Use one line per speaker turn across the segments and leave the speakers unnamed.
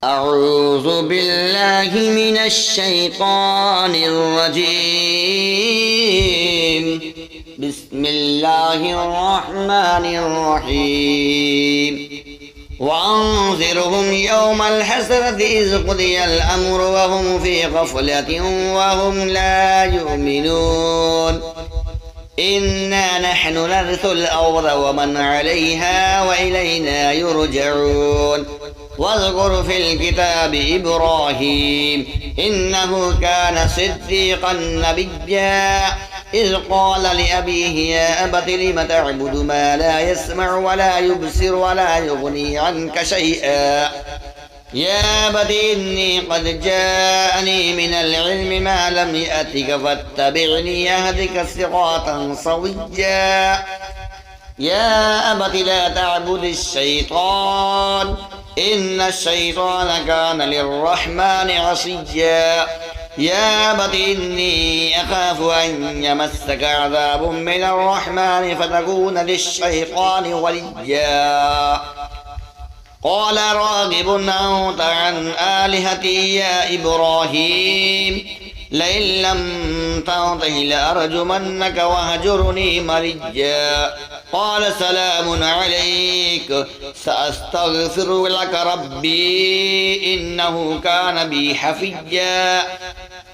أعوذ بالله من الشيطان الرجيم. بسم الله الرحمن الرحيم. وأنذرهم يوم الحسرة إذ قضي الأمر وهم في غفلة وهم لا يؤمنون. إنا نحن نرث الأرض ومن عليها وإلينا يرجعون. واذكر في الكتاب إبراهيم إنه كان صديقا نبيا إذ قال لأبيه يا أبت لم تعبد ما لا يسمع ولا يبصر ولا يغني عنك شيئا يا أبت إني قد جاءني من العلم ما لم يأتك فاتبعني أهدك صراطا سويا يا أبت لا تعبد الشيطان إن الشيطان كان للرحمن عصيا يا أبت إني أخاف أن يمسك عذاب من الرحمن فتكون للشيطان وليا قال راغب أنت عن آلهتي يا إبراهيم لئن لم تنته لأرجمنك وهجرني مليا قال سلام عليك سأستغفر لك ربي إنه كان بي حفيا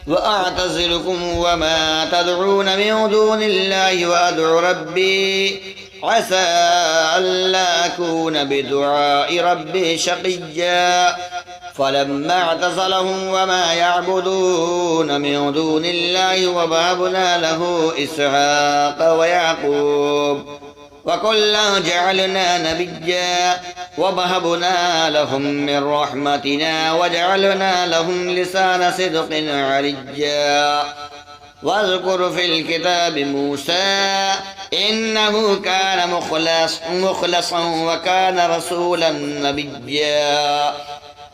وأعتزلكم وما تدعون من دون الله وأدعو ربي عسى ألا أكون بدعاء ربي شقيا فلما اعتزلهم وما يعبدون من دون الله ووهبنا له إسحاق ويعقوب وكلا جعلنا نبيا ووهبنا لهم من رحمتنا وجعلنا لهم لسان صدق عليا واذكر في الكتاب موسى إنه كان مخلصا وكان رسولا نبيا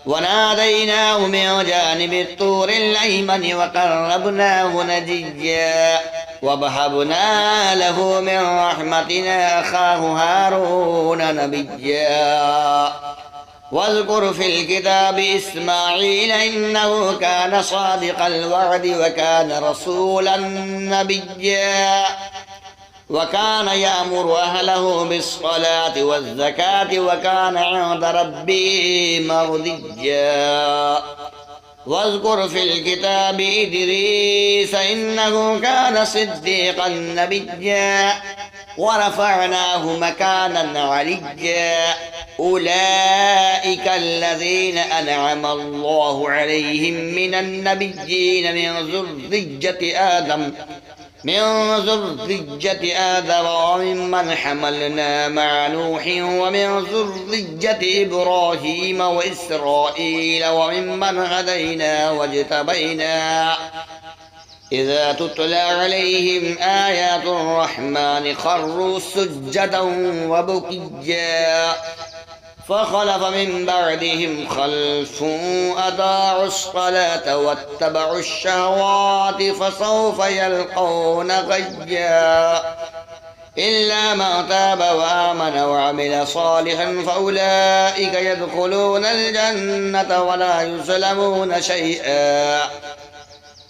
وناديناه من جانب الطور الأيمن وقربناه نجيا ووهبنا له من رحمتنا أخاه هارون نبيا واذكر في الكتاب إسماعيل إنه كان صادق الوعد وكان رسولا نبيا وكان يأمر أهله بالصلاة والزكاة وكان عند ربه مرضيا واذكر في الكتاب إدريس إنه كان صديقا نبيا ورفعناه مكانا عليا أولئك الذين أنعم الله عليهم من النبيين من ذرية آدم وممن حملنا مع نوح ومن ذرية إبراهيم وإسرائيل وممن هدينا واجتبينا إذا تتلى عليهم آيات الرحمن خروا سجدا وبكيا فخلف من بعدهم خلف أضاعوا الصلاة واتبعوا الشهوات فسوف يلقون غيا إلا من تاب وآمن وعمل صالحا فأولئك يدخلون الجنة ولا يظلمون شيئا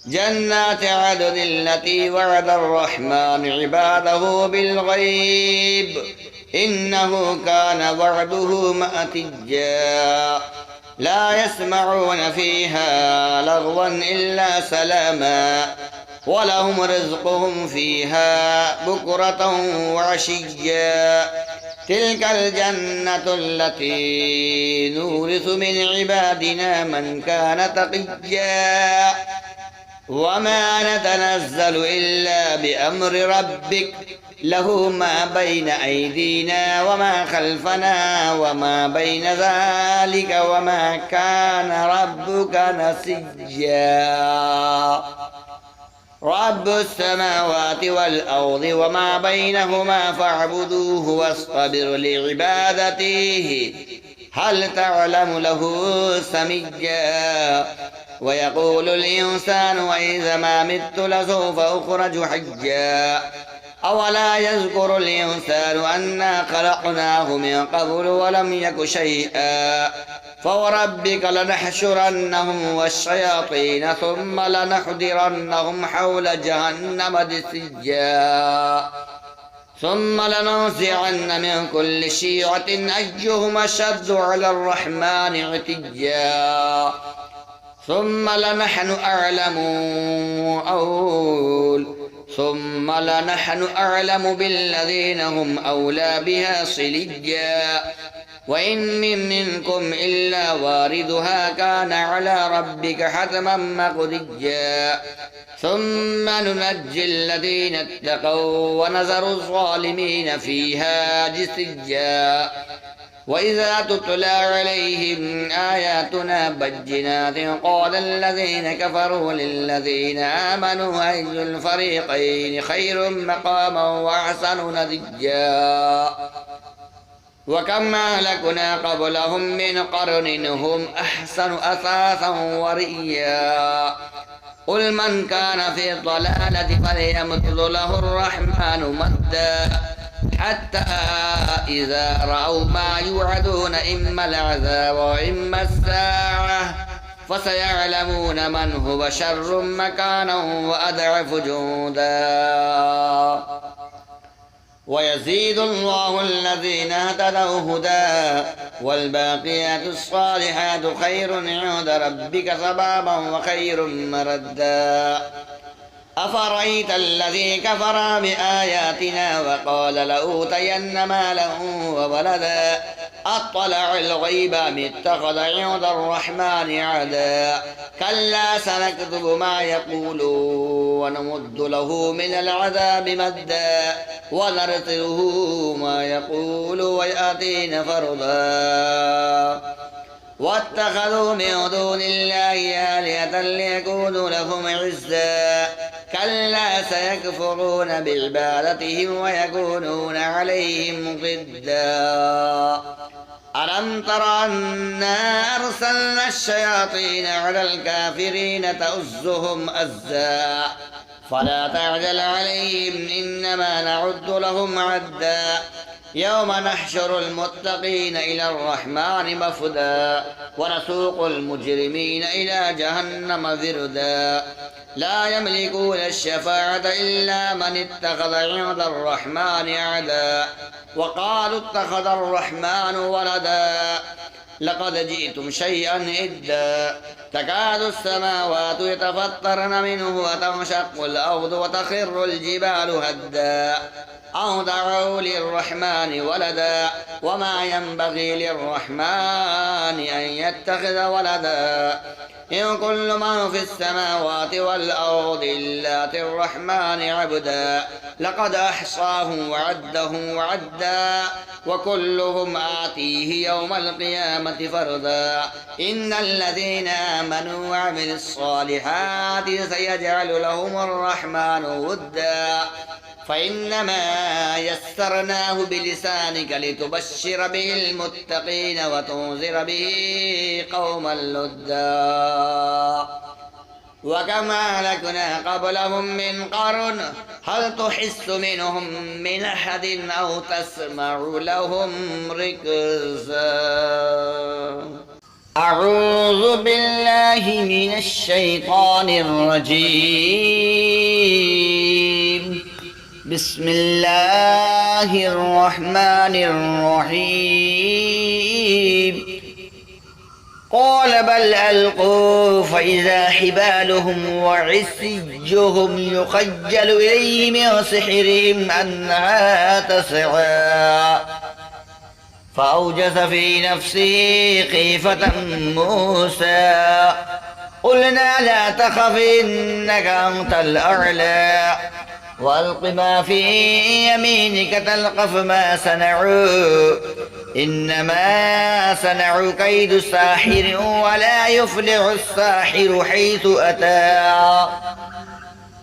جنات عدن التي وعد الرحمن عباده بالغيب إنه كان وعده مأتيا لا يسمعون فيها لغوا إلا سلاما ولهم رزقهم فيها بكرة وعشيا تلك الجنة التي نورث من عبادنا من كان تقيا وما نتنزل إلا بأمر ربك له ما بين أيدينا وما خلفنا وما بين ذلك وما كان ربك نسيا رب السماوات والأرض وما بينهما فاعبدوه واصطبر لعبادته هل تعلم له سميا ويقول الإنسان وإذا ما مت لسوف أخرج حيا أولا يذكر الإنسان أنا خلقناه من قبل ولم يك شيئا فوربك لنحشرنهم والشياطين ثم لنحضرنهم حول جهنم جثيا ثم لننزعن من كل شيعة أيهم أشد على الرحمن عتيا ثم لنحن أعلم بالذين هم أولى بها صليا وإن منكم إلا واردها كان على ربك حتما مقضيا ثم ننجي الذين اتقوا ونذر الظالمين فيها جثيا وإذا تتلى عليهم آياتنا بينات قال الذين كفروا للذين آمنوا أي الفريقين خير مقاما وأحسن نديا وكم أهلكنا قبلهم من قرن هم أحسن أثاثا ورئيا قل من كان في الضلالة فليمدد له الرحمن مدا حتى إذا رأوا ما يوعدون إما العذاب وإما الساعة فسيعلمون من هو شر مكانا وأضعف جندا ويزيد الله الذين اهتدوا هدى والباقيات الصالحات خير عند ربك ثوابا وخير مردا أفرأيت الذي كفر بآياتنا وقال لأوتين مالا وولدا أطلع الغيب أم اتخذ عند الرحمن عهدا كلا سنكتب ما يقول ونمد له من العذاب مدا ونرسله ما يقول ويأتينا فردا واتخذوا من دون الله آلهة ليكونوا لهم عزا كلا سيكفرون بعبادتهم ويكونون عليهم ضدا ألم تر أنا أرسلنا الشياطين على الكافرين تؤزهم أزا فلا تعجل عليهم إنما نعد لهم عدا يوم نحشر المتقين إلى الرحمن مفدا ونسوق المجرمين إلى جهنم فردا لا يملكون الشفاعة إلا من اتخذ عند الرحمن عهدا وقالوا اتخذ الرحمن ولدا لقد جئتم شيئا إدا تكاد السماوات يتفطرن منه وتنشق الأرض وتخر الجبال هدا أو دعوا للرحمن ولدا وما ينبغي للرحمن أن يتخذ ولدا إن كل من في السماوات والأرض إلا الرحمن عبدا لقد أحصاهم وعدهم وعدا وكلهم آتيه يوم القيامة فردا إن الذين آمنوا وعملوا الصالحات سيجعل لهم الرحمن ودا فإنما يسرناه بلسانك لتبشر به المتقين وتنذر به قوما لدا وكما أهلكنا قبلهم من قرن هل تحس منهم من أحد أو تسمع لهم ركزا أعوذ بالله من الشيطان الرجيم بسم الله الرحمن الرحيم قال بل ألقوا فإذا حبالهم وعصيهم يخجل إليه من سحرهم أنها تسعى فأوجس في نفسه خيفة موسى قلنا لا تخف إنك أنت الأعلى وألق ما في يمينك تلقف ما صنعوا إنما صنعوا كيد ساحر ولا يفلح الساحر حيث أتى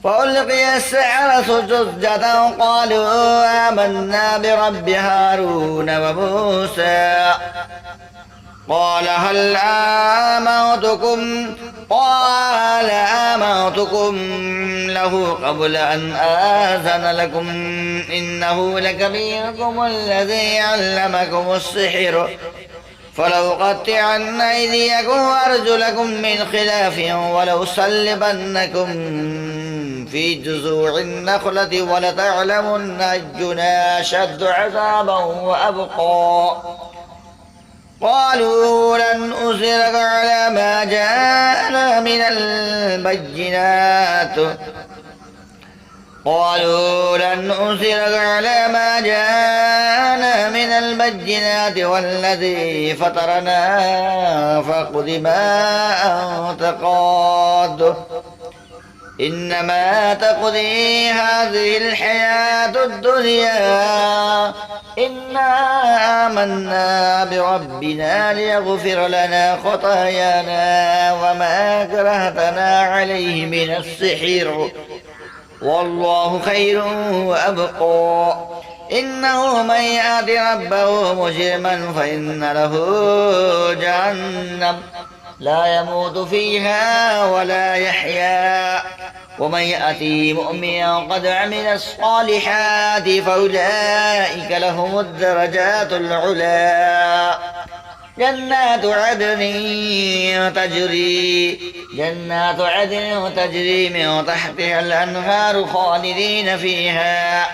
فألقي السحرة سجدا قالوا آمنا برب هارون وموسى قال هل آمنتكم له قبل أن آذن لكم إنه لكبيركم الذي علمكم السحر فلأقطعن أيديكم وأرجلكم من خلاف ولأصلبنكم في جذوع النخلة ولتعلمن أينا أشد عذابا وأبقى قالوا لن أصرك على ما جاءنا من البينات والذي فطرنا فاقض ما أنت قاض إنما تقضي هذه الحياة الدنيا إنا آمنا بربنا ليغفر لنا خطايانا وما كرهتنا عليه من السحر والله خير وأبقى إنه من يأت ربه مجرما فإن له جهنم لا يموت فيها ولا يحيا ومن يأتي مؤمنا قد عمل الصالحات فأولئك لهم الدرجات العلى جنات عدن تجري من تحتها الأنهار خالدين فيها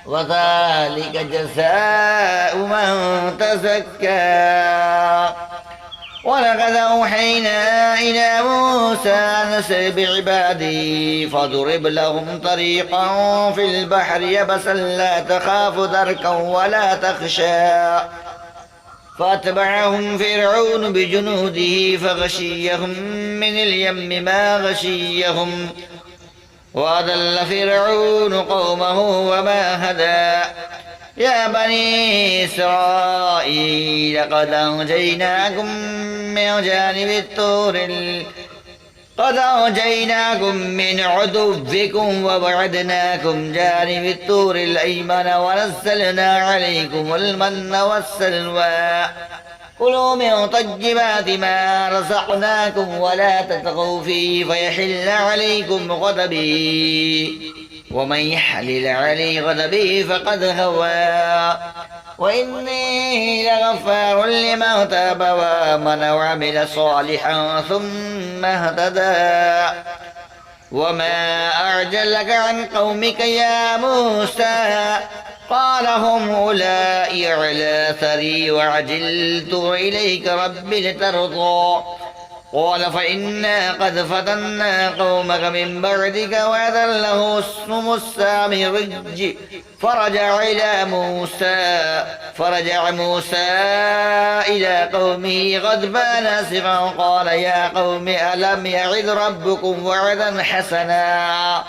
وذلك جزاء من تزكى ولقد أوحينا إلى موسى أن أسر بعبادي فاضرب لهم طريقا في البحر يبسا لا تخاف دركا ولا تخشى فأتبعهم فرعون بجنوده فغشيهم من اليم ما غشيهم وأضل فرعون قومه وما هدى يا بني إسرائيل قد أنجيناكم من عدوكم وبعدناكم جانب الطور الأيمن ونزلنا عليكم المن والسلوى كلوا من طيبات ما رزقناكم ولا تطغوا فيه فيحل عليكم غضبي ومن يحلل عليه غضبي فقد هوى وإني لغفار لمن تاب وآمن وعمل صالحا ثم اهتدى وما أعجلك عن قومك يا موسى قال هم أولئك على أثري وعجلت إليك رب لترضى قال فإنا قد فتنا قومك من بعدك وأذله اسم السامرج فرجع موسى إلى قومه غضبان آسفا قال يا قوم ألم يعد ربكم وعدا حسنا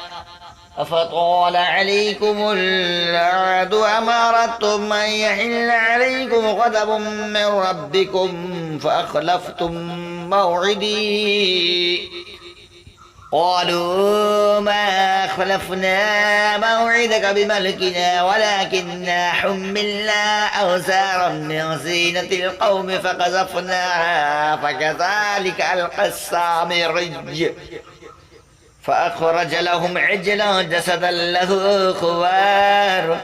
أفطال عليكم العهد أم أردتم أن يحل عليكم غضب من ربكم فأخلفتم موعدي قالوا ما أخلفنا موعدك بملكنا ولكننا حملنا أوزارا من زينة القوم فقذفناها فكذلك ألقى السامرج فأخرج لهم عجلا جسدا له خوار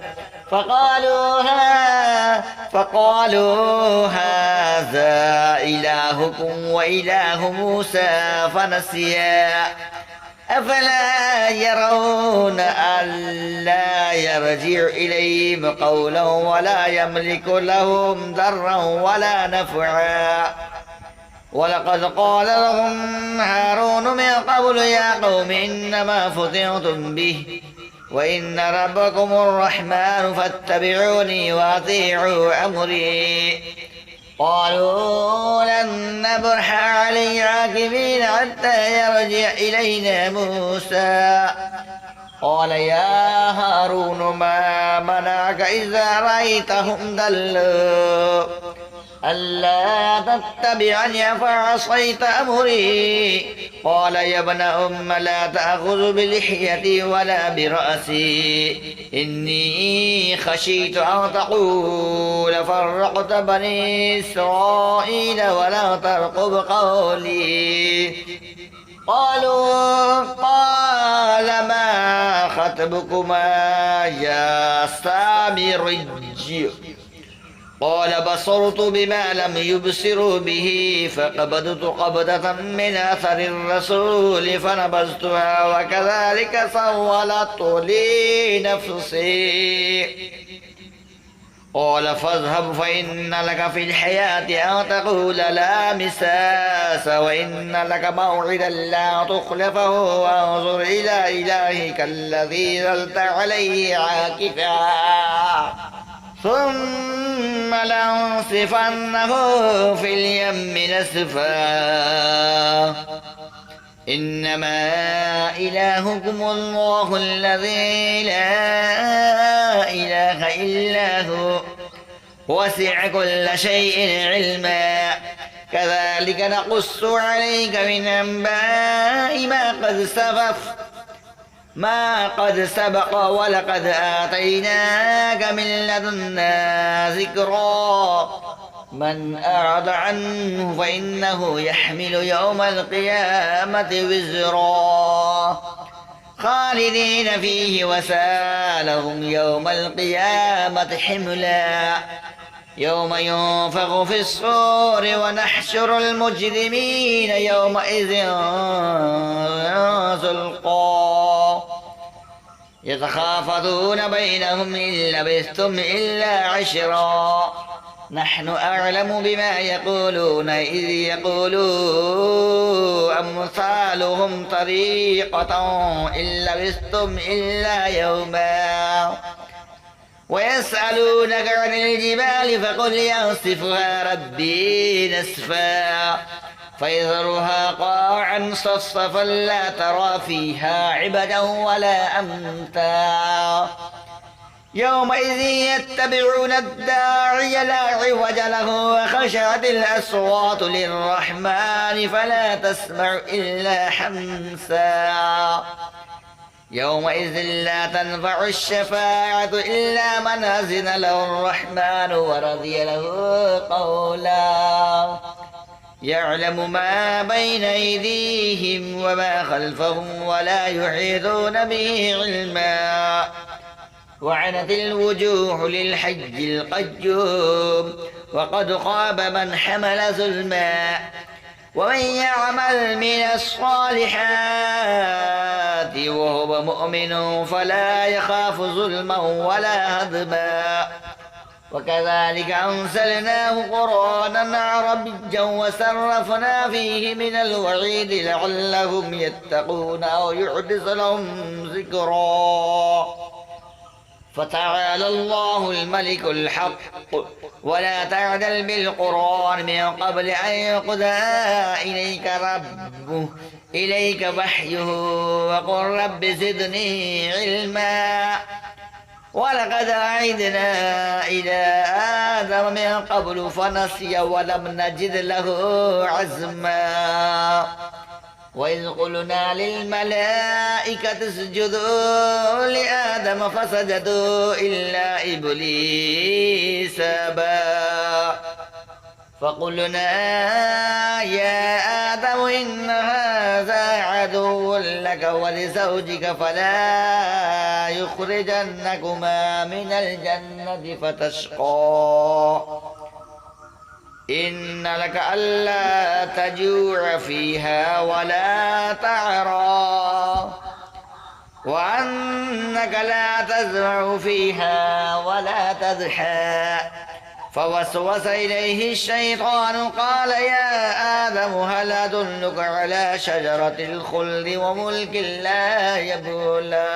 فقالوا هذا إلهكم وإله موسى فنسيا أفلا يرون ألا يرجع إليهم قولا ولا يملك لهم ضرا ولا نفعا ولقد قال لهم هارون من قبل يا قوم إنما فتنتم به وإن ربكم الرحمن فاتبعوني وأطيعوا أمري قالوا لن نبرح عليه عاكفين حتى يرجع إلينا موسى قال يا هارون ما منعك إذا رأيتهم ضلوا ألا تتبعني فعصيت أمري قال يا ابن أم لا تأخذ بلحيتي ولا برأسي إني خشيت أن تقول فرقت بني إسرائيل ولا ترقب قولي قال ما خطبكما يا سامرج قال بصرت بما لم يبصروا به فقبضت قبضة من أثر الرسول فنبذتها وكذلك سولت لي نفسي. قال فاذهب فإن لك في الحياة أن تقول لا مساس وإن لك موعدا لا تخلفه وانظر إلى إلهك الذي ظلت عليه عاكفا ثم لنصفنه في اليم نسفا إنما إلهكم الله الذي لا إله إلا هو وسع كل شيء علما كذلك نقص عليك من أنباء ما قد سبق ولقد آتيناك من لدنا ذكرا من أعرض عنه فإنه يحمل يوم القيامة وزرا خالدين فيه وسالهم يوم القيامة حملا يوم ينفخ في الصور ونحشر المجرمين يومئذ زرقا يتخافتون بينهم إن لبثتم إلا عشرا نحن أعلم بما يقولون إذ يقولوا أمثالهم طريقة إن لبثتم إلا يوما ويسألونك عن الجبال فقل ينسفها ربي نسفا فيذرها قاعا صفصفا لا ترى فيها عبدا ولا أمتا يومئذ يتبعون الداعي لا عوج له وخشعت الأصوات للرحمن فلا تسمع إلا حمسا يومئذ لا تنفع الشفاعة إلا من أذن له الرحمن ورضي له قولا يعلم ما بين أيديهم وما خلفهم ولا يحيطون به علما وعنت الوجوه للحج القيوم وقد خاب من حمل ظلما ومن يعمل من الصالحات وهو مؤمن فلا يخاف ظلما ولا هضما وكذلك أنزلناه قرآنا عربيا وصرفنا فيه من الوعيد لعلهم يتقون أو يحدث لهم ذكرا فتعالى الله الملك الحق ولا تعدل بالقرآن من قبل أن يقضى إليك وحيه وقل رب زدني علما ولقد عهدنا إلى آدم من قبل فنسي ولم نجد له عزما وإذ قلنا للملائكة اسجدوا لآدم فسجدوا إلا إبليس أبى فقلنا يا آدم إن هذا عدو لك ولزوجك فلا يخرجنكما من الجنة فتشقى إن لك ألا تجوع فيها ولا تعرى وأنك لا تزرع فيها ولا تضحى فوسوس إليه الشيطان قال يا آدم هل أدلك على شجرة الخلد وملك لا يبلى